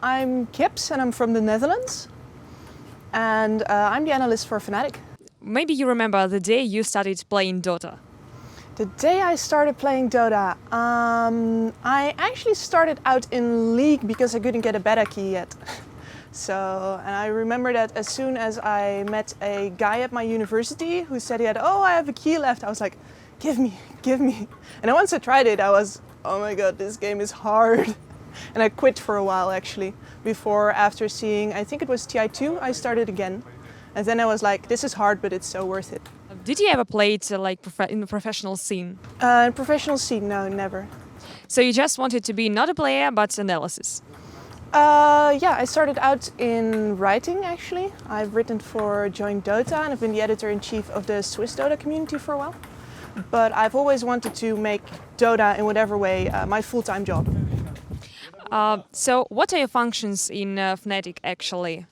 I'm Kips and I'm from the Netherlands. And I'm the analyst for Fnatic. Maybe you remember the day you started playing Dota. The day I started playing Dota, I actually started out in League because I couldn't get a beta key yet. And I remember that as soon as I met a guy at my university who said he had, oh, I have a key left, I was like, give me. And then once I tried it, I was, oh my god, this game is hard. And I quit for a while actually, after seeing, I think it was TI2, I started again. And then I was like, this is hard, but it's so worth it. Did you ever play it in the professional scene? In professional scene, no, never. So you just wanted to be not a player, but analysis? Yeah, I started out in writing actually. I've written for Join Dota and I've been the editor-in-chief of the Swiss Dota community for a while. But I've always wanted to make Dota in whatever way my full-time job. So what are your functions in Fnatic actually?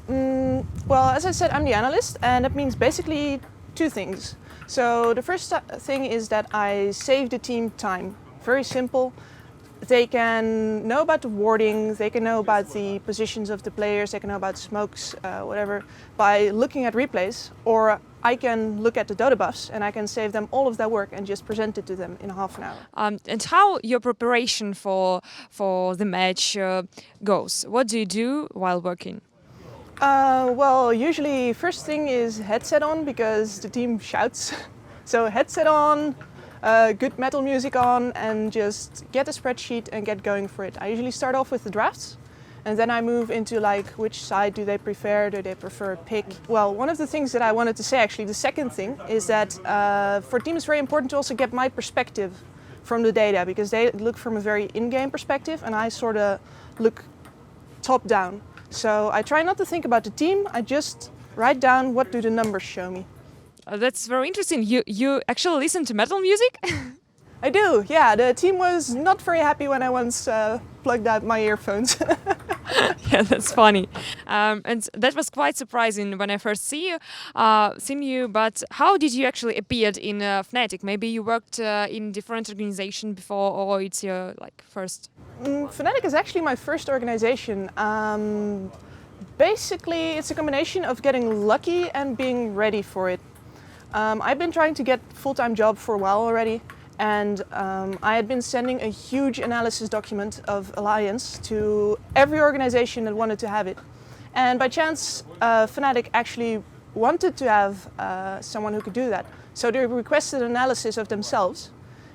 Well, as I said, I'm the analyst and that means basically two things. So the first thing is that I save the team time. Very simple. They can know about the warding, they can know about the positions of the players, they can know about smokes, whatever, by looking at replays. Or I can look at the Dota buffs and I can save them all of that work and just present it to them in half an hour. And how your preparation for the match goes? What do you do while working? Well, usually first thing is headset on because the team shouts. So headset on, good metal music on, and just get a spreadsheet and get going for it. I usually start off with the drafts and then I move into like which side do they prefer, do they prefer pick. Well, one of the things that I wanted to say actually, the second thing, is that for teams it's very important to also get my perspective from the data because they look from a very in-game perspective and I sort of look top down. So I try not to think about the team, I just write down what do the numbers show me. That's very interesting. You actually listen to metal music? I do, yeah. The team was not very happy when I once plugged out my earphones. Yeah, that's funny. And that was quite surprising when I first seen you. But how did you actually appear in Fnatic? Maybe you worked in different organization before, or it's your first? Fnatic is actually my first organization. Basically, it's a combination of getting lucky and being ready for it. I've been trying to get a full-time job for a while already, and I had been sending a huge analysis document of Alliance to every organization that wanted to have it. And by chance, Fnatic actually wanted to have someone who could do that. So they requested analysis of themselves,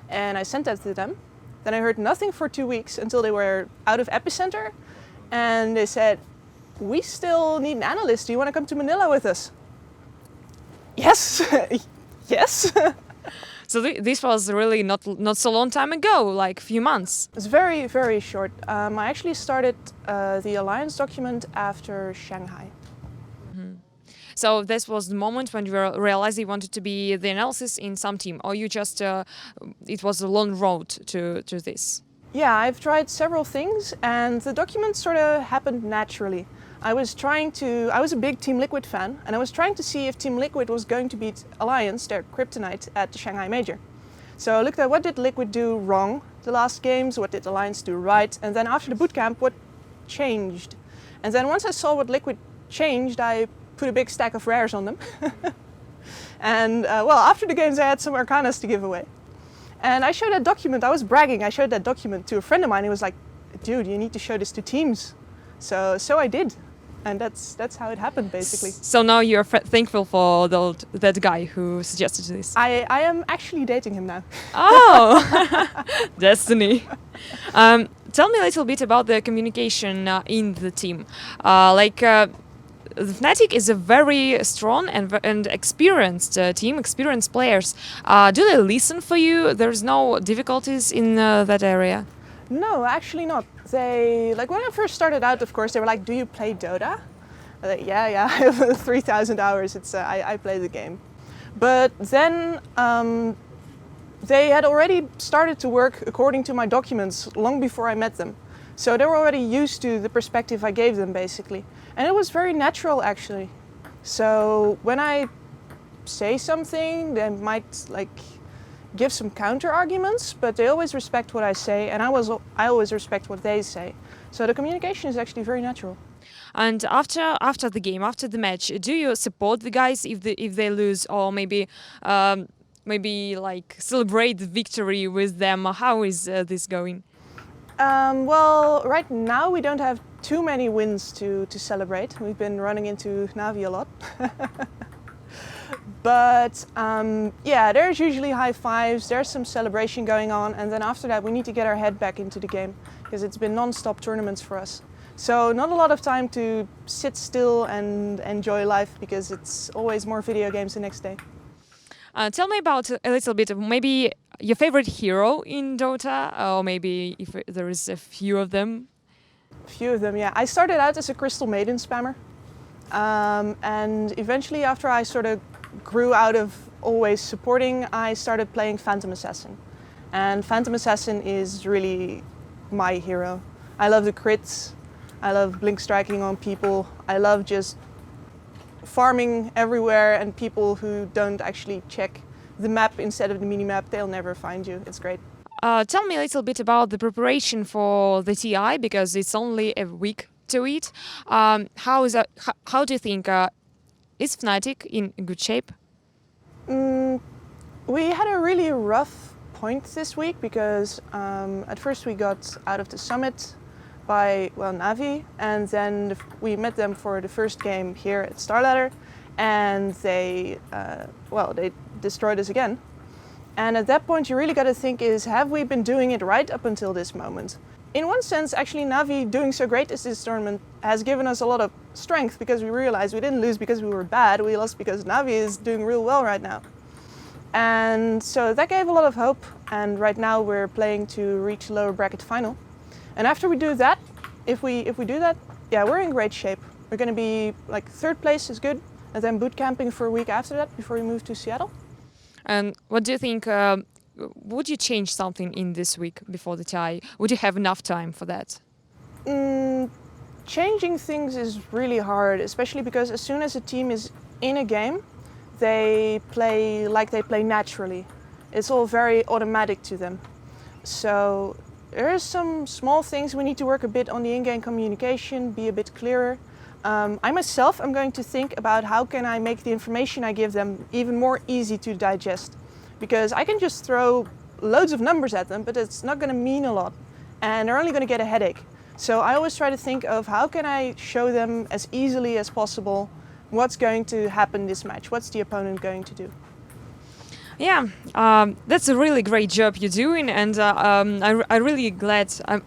and I sent that to them. Then I heard nothing for 2 weeks until they were out of Epicenter, and they said, we still need an analyst, do you want to come to Manila with us? Yes, yes. So this was really not so long time ago, like a few months. It's very, very short. I actually started the Alliance document after Shanghai. Mm-hmm. So this was the moment when you realized you wanted to be the analysis in some team, or you just, it was a long road to this? Yeah, I've tried several things and the document sort of happened naturally. I was a big Team Liquid fan, and I was trying to see if Team Liquid was going to beat Alliance, their Kryptonite, at the Shanghai Major. So I looked at what did Liquid do wrong the last games, what did Alliance do right, and then after the bootcamp, what changed. And then once I saw what Liquid changed, I put a big stack of rares on them. And well, after the games I had some Arcanas to give away. And I showed that document, I was bragging, I showed that document to a friend of mine, he was like, dude, you need to show this to teams. So I did. And that's how it happened, basically. So now you're thankful for that guy who suggested this? I am actually dating him now. Oh, destiny. Tell me a little bit about the communication in the team. Fnatic is a very strong and experienced team, experienced players. Do they listen for you? There's no difficulties in that area? No, actually not. When I first started out, of course, they were like, do you play Dota? I was like, yeah, I have 3,000 hours, I play the game. But then they had already started to work according to my documents long before I met them. So they were already used to the perspective I gave them, basically. And it was very natural, actually. So when I say something, they might give some counter arguments, but they always respect what I say, and I always respect what they say. So the communication is actually very natural. And after the game, after the match, do you support the guys if they lose, or maybe like celebrate the victory with them? How is this going? Well, right now we don't have too many wins to celebrate. We've been running into Navi a lot. But yeah, there's usually high fives, there's some celebration going on, and then after that we need to get our head back into the game because it's been non-stop tournaments for us. So not a lot of time to sit still and enjoy life because it's always more video games the next day. Tell me about a little bit of maybe your favorite hero in Dota, or maybe if there is a few of them. A few of them, yeah. I started out as a Crystal Maiden spammer. And eventually after I sort of grew out of always supporting, I started playing Phantom Assassin. And Phantom Assassin is really my hero. I love the crits, I love blink striking on people, I love just farming everywhere, and people who don't actually check the map instead of the mini-map, they'll never find you. It's great. Tell me a little bit about the preparation for the TI, because it's only a week to it. How do you think, is Fnatic in good shape? We had a really rough point this week because at first we got out of the summit by, well, Navi, and then we met them for the first game here at StarLadder, and they destroyed us again. And at that point you really got to think is, have we been doing it right up until this moment? In one sense, actually Navi doing so great as this tournament has given us a lot of strength because we realized we didn't lose because we were bad, we lost because Navi is doing real well right now. And so that gave a lot of hope, and right now we're playing to reach the lower bracket final. And after we do that, if we do that, yeah, we're in great shape. We're going to be like third place is good, and then boot camping for a week after that before we move to Seattle. And what do you think? Would you change something in this week before the TI? Would you have enough time for that? Changing things is really hard, especially because as soon as a team is in a game, they play like they play naturally. It's all very automatic to them. So there are some small things we need to work a bit on the in-game communication, be a bit clearer. I myself am going to think about how can I make the information I give them even more easy to digest. Because I can just throw loads of numbers at them, but it's not going to mean a lot. And they're only going to get a headache. So I always try to think of how can I show them as easily as possible what's going to happen this match, what's the opponent going to do. Yeah, that's a really great job you're doing, and I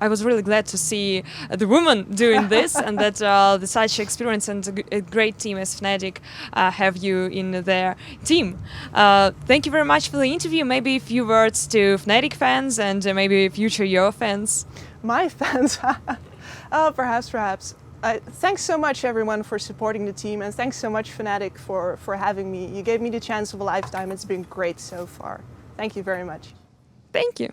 was really glad to see the woman doing this, and that the such experience and a great team as Fnatic have you in their team. Thank you very much for the interview. Maybe a few words to Fnatic fans and maybe future your fans. My fans? Perhaps. Thanks so much everyone for supporting the team, and thanks so much Fnatic for having me. You gave me the chance of a lifetime. It's been great so far. Thank you very much. Thank you.